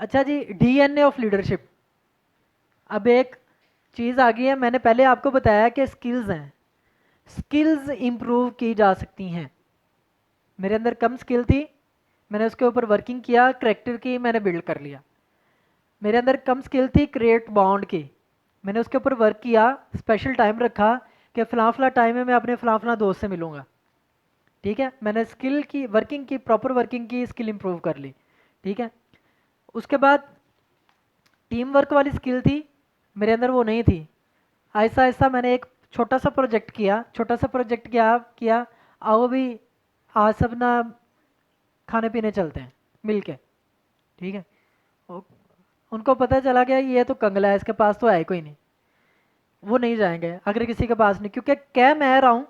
اچھا جی، D N A of leadership. اب ایک چیز آ گئی ہے، میں نے پہلے آپ کو بتایا کہ سکلز ہیں، سکلز امپروو کی جا سکتی ہیں. میرے اندر کم سکل تھی، میں نے اس کے اوپر ورکنگ کیا، کریکٹر کی میں نے بلڈ کر لیا. میرے اندر کم سکل تھی کریٹ بانڈ کی، میں نے اس کے اوپر ورک کیا، اسپیشل ٹائم رکھا کہ فلاں فلاں ٹائم میں اپنے فلاں فلاں دوست سے ملوں گا. ٹھیک ہے، میں نے اسکل کی ورکنگ کی، پراپر ورکنگ کی، اسکل امپروو کر لی. ٹھیک ہے، اس کے بعد ٹیم ورک والی اسکل تھی میرے اندر، وہ نہیں تھی. آہستہ آہستہ میں نے ایک چھوٹا سا پروجیکٹ کیا، چھوٹا سا پروجیکٹ کیا آؤ بھی آج سب نا کھانے پینے چلتے ہیں مل کے. ٹھیک ہے، ان کو پتہ چلا گیا یہ تو کنگلا ہے، اس کے پاس تو ہے کوئی نہیں، وہ نہیں جائیں گے اگر کسی کے پاس نہیں، کیونکہ کہہ میں رہا ہوں،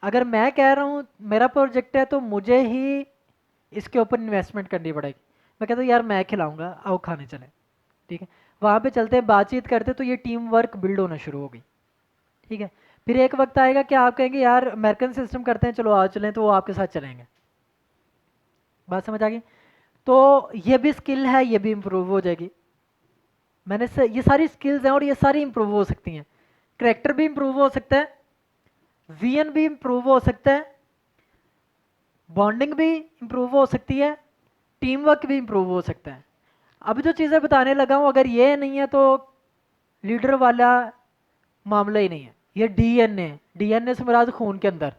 اگر میں کہہ رہا ہوں میرا پروجیکٹ ہے تو مجھے ہی اس کے اوپر انویسٹمنٹ کرنی پڑے گی. میں کہتا ہوں یار میں کھلاؤں گا، آؤ کھانے چلیں. ٹھیک ہے، وہاں پہ چلتے ہیں، بات چیت کرتے تو یہ ٹیم ورک بلڈ ہونا شروع ہو گئی. ٹھیک ہے، پھر ایک وقت آئے گا کہ آپ کہیں گے یار امریکن سسٹم کرتے ہیں، چلو آج چلیں، تو وہ آپ کے ساتھ چلیں گے. بات سمجھ آ گئی؟ تو یہ بھی اسکل ہے، یہ بھی امپروو ہو جائے گی. میں نے یہ ساری اسکلز ہیں اور یہ ساری امپروو ہو سکتی ہیں. کریکٹر بھی امپروو ہو سکتا ہے، وی این بھی امپروو ہو سکتا ہے، بانڈنگ بھی امپروو ہو سکتی ہے، ٹیم ورک بھی امپروو ہو سکتا ہے. اب جو چیزیں بتانے لگا ہوں اگر یہ نہیں ہے تو لیڈر والا معاملہ ہی نہیں ہے. یہ ڈی این اے، ڈی این اے سے مراد خون کے اندر.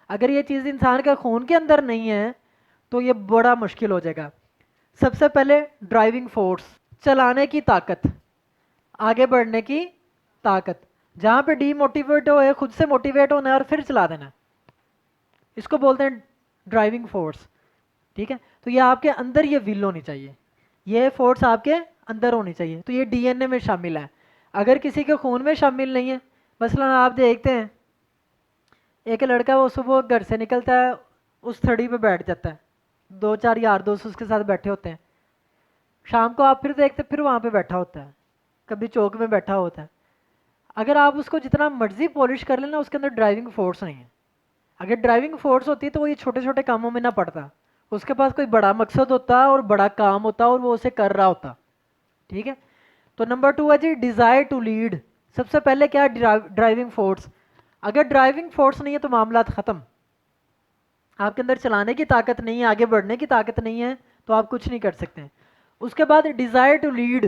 اگر یہ چیز انسان کے خون کے اندر نہیں ہے تو یہ بڑا مشکل ہو جائے گا. سب سے پہلے ڈرائیونگ فورس، چلانے کی طاقت، آگے بڑھنے کی طاقت. جہاں پہ ڈی موٹیویٹ ہوئے، خود سے موٹیویٹ ہونا ہے اور پھر چلا دینا، اس کو بولتے ہیں ڈرائیونگ فورس. ٹھیک ہے، تو یہ آپ کے اندر یہ ول ہونی چاہیے، یہ فورس آپ کے اندر ہونی چاہیے. تو یہ ڈی این اے میں شامل ہے. اگر کسی کے خون میں شامل نہیں ہے، مثلاً آپ دیکھتے ہیں ایک لڑکا وہ صبح گھر سے نکلتا ہے، اس تھڑی پہ بیٹھ جاتا ہے، دو چار یار دوست اس کے ساتھ بیٹھے ہوتے ہیں، شام کو آپ پھر دیکھتے پھر وہاں پہ بیٹھا ہوتا ہے، کبھی چوک میں بیٹھا ہوتا ہے. اگر آپ اس کو جتنا مرضی پالش کر لینا، اس کے اندر ڈرائیونگ فورس نہیں ہے. اگر ڈرائیونگ فورس ہوتی تو وہ یہ چھوٹے چھوٹے کاموں میں نہ پڑتا، اس کے پاس کوئی بڑا مقصد ہوتا اور بڑا کام ہوتا اور وہ اسے کر رہا ہوتا. ٹھیک ہے، تو نمبر 2 ہے جی ڈیزائر ٹو لیڈ. سب سے پہلے کیا ڈرائیونگ فورس. اگر ڈرائیونگ فورس نہیں ہے تو معاملات ختم. آپ کے اندر چلانے کی طاقت نہیں ہے، آگے بڑھنے کی طاقت نہیں ہے تو آپ کچھ نہیں کر سکتے. اس کے بعد ڈیزائر ٹو لیڈ.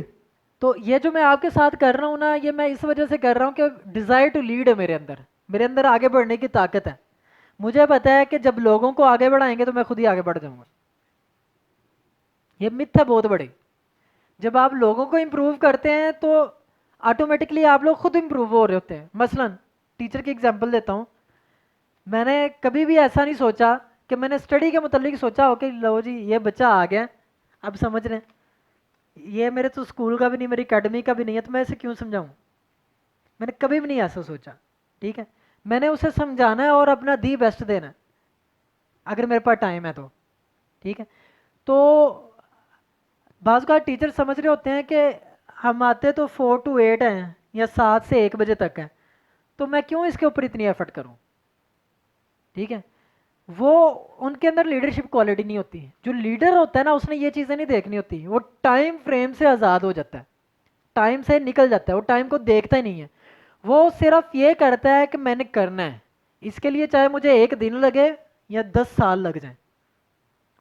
تو یہ جو میں آپ کے ساتھ کر رہا ہوں نا، یہ میں اس وجہ سے کر رہا ہوں کہ ڈیزائر ٹو لیڈ ہے میرے اندر آگے بڑھنے کی طاقت ہے. مجھے پتا ہے کہ جب لوگوں کو آگے بڑھائیں گے تو میں خود ہی آگے بڑھ جاؤں گا. یہ متھ ہے بہت بڑی. جب آپ لوگوں کو امپروو کرتے ہیں تو آٹومیٹکلی آپ لوگ خود امپروو ہو رہے ہوتے ہیں. مثلاً ٹیچر کی ایگزامپل دیتا ہوں، میں نے کبھی بھی ایسا نہیں سوچا کہ میں نے اسٹڈی کے متعلق سوچا ہو کہ لو جی یہ بچہ آ گیا اب سمجھ رہے ہیں، یہ میرے تو اسکول کا بھی نہیں، میری اکیڈمی کا بھی نہیں ہے، تو میں اسے کیوں سمجھاؤں. میں نے کبھی بھی نہیں ایسا سوچا. ٹھیک ہے، میں نے اسے سمجھانا ہے اور اپنا دی بیسٹ دینا ہے اگر میرے پاس ٹائم ہے تو. ٹھیک ہے، تو بعض کا ٹیچر سمجھ رہے ہوتے ہیں کہ ہم آتے تو 4 to 8 ہیں یا 7 سے 1 بجے تک ہیں، تو میں کیوں اس کے اوپر اتنی ایفرٹ کروں. ٹھیک ہے، وہ ان کے اندر لیڈرشپ کوالٹی نہیں ہوتی. جو لیڈر ہوتا ہے نا اس نے یہ چیزیں نہیں دیکھنی ہوتی، وہ ٹائم فریم سے آزاد ہو جاتا ہے، ٹائم سے نکل جاتا ہے، وہ ٹائم کو دیکھتا ہی نہیں ہے. وہ صرف یہ کرتا ہے کہ میں نے کرنا ہے، اس کے لیے چاہے مجھے 1 دن لگے یا 10 سال لگ جائیں،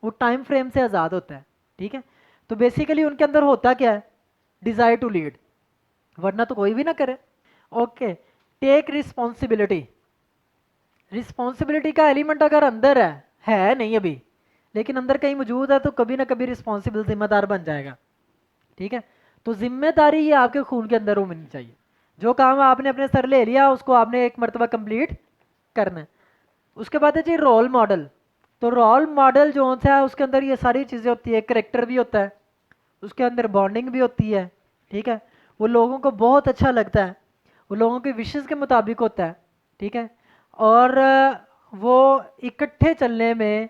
وہ ٹائم فریم سے آزاد ہوتا ہے. ٹھیک ہے، تو بیسیکلی ان کے اندر ہوتا کیا ہے، ڈیزائر ٹو لیڈ، ورنہ تو کوئی بھی نہ کرے. Okay, take responsibility. رسپانسبلٹی کا ایلیمنٹ اگر اندر ہے نہیں ابھی لیکن اندر کہیں موجود ہے تو کبھی نہ کبھی رسپانسبل ذمہ دار بن جائے گا. ٹھیک ہے، تو ذمہ داری یہ آپ کے خون کے اندر ہونی چاہیے. جو کام آپ نے اپنے سر لے لیا اس کو آپ نے ایک مرتبہ کمپلیٹ کرنا ہے. اس کے بعد ہے جی رول ماڈل. تو رول ماڈل جو ہوتا ہے اس کے اندر یہ ساری چیزیں ہوتی ہے، کریکٹر بھی ہوتا ہے، اس کے اندر بانڈنگ بھی ہوتی ہے. ٹھیک ہے، وہ لوگوں کو بہت اچھا لگتا ہے، وہ لوگوں کے وشز کے مطابق ہوتا ہے. ٹھیک ہے، اور وہ اکٹھے چلنے میں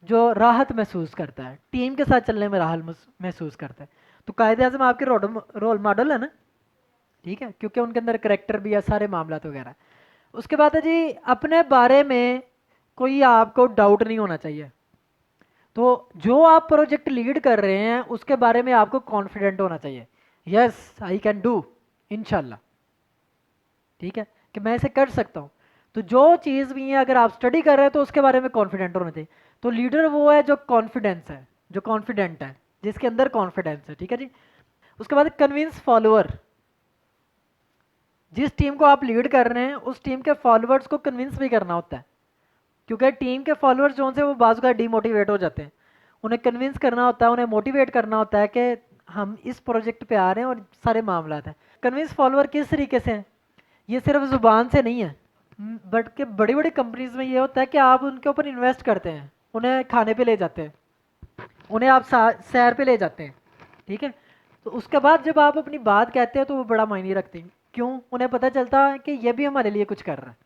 جو راحت محسوس کرتا ہے، ٹیم کے ساتھ چلنے میں راحت محسوس کرتا ہے. تو قائد اعظم آپ کے رول ماڈل ہے نا. ٹھیک ہے، کیونکہ ان کے اندر کریکٹر بھی ہے، سارے معاملات وغیرہ. اس کے بعد ہے جی اپنے بارے میں کوئی آپ کو ڈاؤٹ نہیں ہونا چاہیے. تو جو آپ پروجیکٹ لیڈ کر رہے ہیں اس کے بارے میں آپ کو کانفیڈنٹ ہونا چاہیے، یس آئی کین ڈو انشاءاللہ، ٹھیک ہے، کہ میں اسے کر سکتا ہوں. تو جو چیز بھی ہے اگر آپ اسٹڈی کر رہے ہیں تو اس کے بارے میں کانفیڈنٹ ہونا چاہیے. تو لیڈر وہ ہے جو کانفیڈینس ہے، جو کانفیڈنٹ ہے، جس کے اندر کانفیڈینس ہے، ٹھیک ہے جی. اس کے بعد کنونس فالوور. جس ٹیم کو آپ لیڈ کر رہے ہیں اس ٹیم کے فالوورس کو کنونس بھی کرنا ہوتا ہے، کیونکہ ٹیم کے فالوورس جو سے وہ بعض کا ڈی موٹیویٹ ہو جاتے ہیں. انہیں کنونس کرنا ہوتا ہے، انہیں موٹیویٹ کرنا ہوتا ہے کہ ہم اس پروجیکٹ پہ آ رہے ہیں اور سارے معاملات ہیں. کنونس فالوور کس طریقے سے ہیں؟ یہ صرف زبان سے نہیں ہے، بٹ کہ بڑی بڑی کمپنیز میں یہ ہوتا ہے کہ آپ ان کے اوپر انویسٹ کرتے ہیں، انہیں کھانے پہ لے جاتے ہیں، انہیں آپ سیر پہ لے جاتے ہیں، ٹھیک ہے. تو اس کے بعد جب آپ اپنی بات کہتے ہیں تو وہ بڑا معنی رکھتے ہیں. کیوں؟ انہیں پتہ چلتا ہے کہ یہ بھی ہمارے لیے کچھ کر رہا ہے،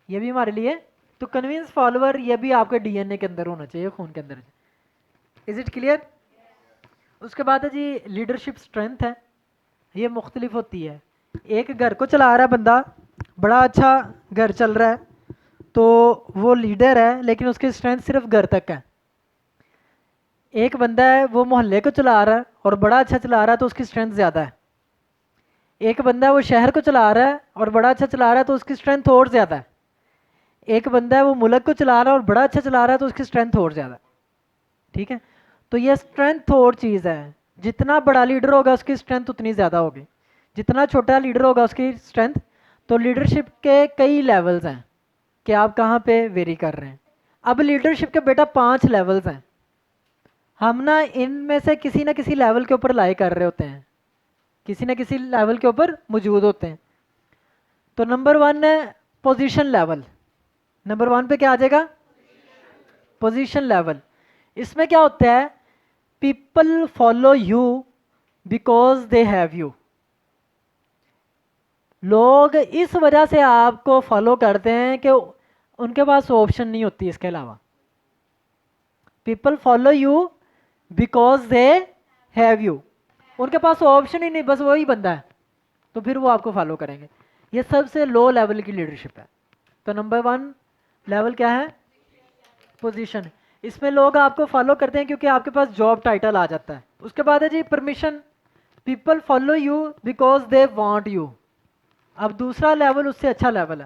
یہ بھی ہمارے لیے. تو کنوینس فالوور یہ بھی آپ کے ڈی این اے کے اندر ہونا چاہیے، خون کے اندر. Is it clear? اس کے بعد ہے جی لیڈرشپ اسٹرینتھ ہے. یہ مختلف ہوتی ہے. ایک گھر کو چلا رہا ہے بندہ، بڑا اچھا گھر چل رہا ہے، تو وہ لیڈر ہے لیکن اس کی اسٹرینتھ صرف گھر تک ہے. ایک بندہ ہے وہ محلے کو چلا رہا ہے اور بڑا اچھا چلا رہا ہے تو اس کی اسٹرینتھ زیادہ ہے. ایک بندہ ہے وہ شہر کو چلا رہا ہے اور بڑا اچھا چلا رہا ہے تو اس کی اسٹرینتھ اور زیادہ ہے. ایک بندہ ہے وہ ملک کو چلا رہا ہے اور بڑا اچھا چلا رہا ہے تو اس کی اسٹرینتھ اور زیادہ ہے، ٹھیک ہے. تو یہ اسٹرینتھ اور چیز ہے، جتنا بڑا لیڈر ہوگا اس کی اسٹرینتھ اتنی زیادہ ہوگی، جتنا چھوٹا لیڈر ہوگا اس کی اسٹرینتھ. تو لیڈرشپ کے کئی لیولز ہیں کہ آپ کہاں پہ ویری کر رہے ہیں. اب لیڈرشپ کے بیٹا 5 لیولز ہیں. ہم نا ان میں سے کسی نہ کسی لیول کے اوپر لائی کر رہے ہوتے ہیں، کسی نہ کسی لیول کے اوپر موجود ہوتے ہیں. تو نمبر 1 ہے پوزیشن لیول. نمبر 1 پہ کیا آ جائے گا؟ Position level. اس میں کیا ہوتا ہے؟ People follow you because they have you. لوگ اس وجہ سے آپ کو فالو کرتے ہیں کہ ان کے پاس آپشن نہیں ہوتی اس کے علاوہ. People follow you because they have you. ان کے پاس آپشن ہی نہیں، بس وہی بندہ ہے تو پھر وہ آپ کو فالو کریں گے. یہ سب سے لو لیول کی لیڈرشپ ہے. تو نمبر 1 لیول کیا ہے؟ پوزیشن. اس میں لوگ آپ کو فالو کرتے ہیں کیونکہ آپ کے پاس جاب ٹائٹل آ جاتا ہے. اس کے بعد ہے جی permission. People follow you because they want you. اب دوسرا لیول اس سے اچھا لیول ہے.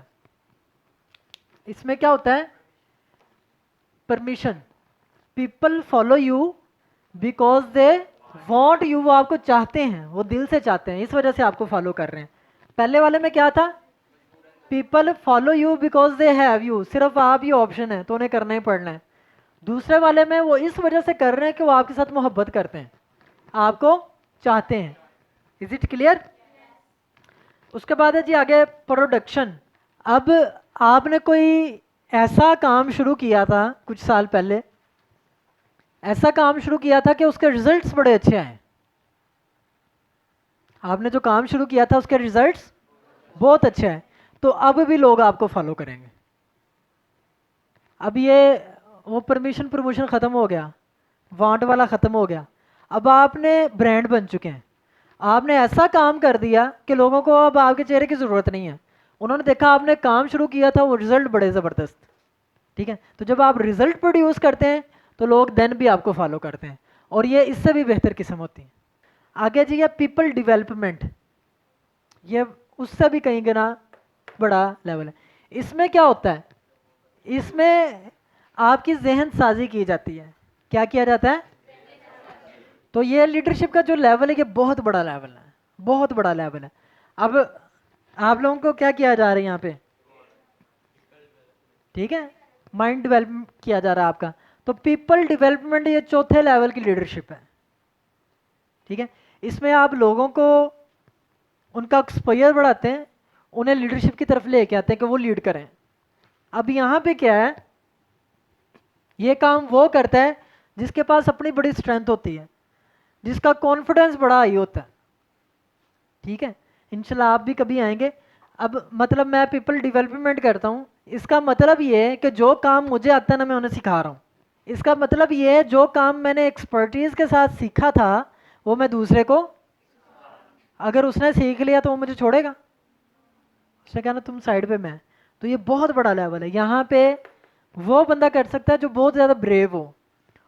اس میں کیا ہوتا ہے؟ Permission. People follow you because they want you. وہ آپ کو چاہتے ہیں، وہ دل سے چاہتے ہیں، اس وجہ سے آپ کو فالو کر رہے ہیں. پہلے والے میں کیا تھا؟ People follow you because they have you. صرف آپ ہی آپشن ہے تو انہیں کرنا ہی پڑنا ہے. دوسرے والے میں وہ اس وجہ سے کر رہے ہیں کہ وہ آپ کے ساتھ محبت کرتے ہیں، آپ کو چاہتے ہیں. Is it clear? اس کے بعد ہے جی آگے پروڈکشن. اب آپ نے کوئی ایسا کام شروع کیا تھا کچھ سال پہلے، ایسا کام شروع کیا تھا کہ اس کے ریزلٹس بڑے اچھے آئے. آپ نے جو کام شروع کیا تھا اس کے ریزلٹس بہت اچھے ہیں، تو اب بھی لوگ آپ کو فالو کریں گے. اب یہ وہ پرمیشن پروموشن ختم ہو گیا، وانٹ والا ختم ہو گیا. اب آپ نے برانڈ بن چکے ہیں. آپ نے ایسا کام کر دیا کہ لوگوں کو اب آپ کے چہرے کی ضرورت نہیں ہے. انہوں نے دیکھا آپ نے کام شروع کیا تھا، وہ رزلٹ بڑے زبردست، ٹھیک ہے. تو جب آپ رزلٹ پروڈیوس کرتے ہیں تو لوگ دین بھی آپ کو فالو کرتے ہیں، اور یہ اس سے بھی بہتر قسم ہوتی ہیں. آگے جی یہ پیپل ڈیولپمنٹ. یہ اس سے بھی کہیں گنا بڑا لیول ہے. اس میں کیا ہوتا ہے؟ اس میں آپ کی ذہن سازی کی جاتی ہے. کیا کیا جاتا ہے؟ تو یہ لیڈرشپ کا جو لیول ہے یہ بہت بڑا لیول ہے، بہت بڑا لیول ہے. اب آپ لوگوں کو کیا کیا جا رہا ہے یہاں پہ؟ ٹھیک ہے، مائنڈ ڈیولپ کیا جا رہا ہے آپ کا. تو پیپل ڈیولپمنٹ یہ چوتھے لیول کی لیڈرشپ ہے، ٹھیک ہے. اس میں آپ لوگوں کو ان کا ایکسپوئر بڑھاتے ہیں، انہیں لیڈرشپ کی طرف لے کے آتے ہیں کہ وہ لیڈ کریں. اب یہاں پہ کیا ہے؟ یہ کام وہ کرتا ہے جس کے پاس اپنی بڑی اسٹرینتھ ہوتی ہے، جس کا کانفیڈنس بڑا ہائی ہوتا ہے، ٹھیک ہے. انشاءاللہ آپ بھی کبھی آئیں گے. اب مطلب میں پیپل ڈیولپمنٹ کرتا ہوں، اس کا مطلب یہ ہے کہ جو کام مجھے آتا ہے نا میں انہیں سکھا رہا ہوں. اس کا مطلب یہ ہے جو کام میں نے ایکسپرٹیز کے ساتھ سیکھا تھا وہ میں دوسرے کو، اگر اس نے سیکھ لیا تو وہ مجھے چھوڑے گا؟ اس نے کہا نا تم سائڈ پہ میں. تو یہ بہت بڑا لیول ہے. یہاں پہ وہ بندہ کر سکتا ہے جو بہت زیادہ بریو ہو،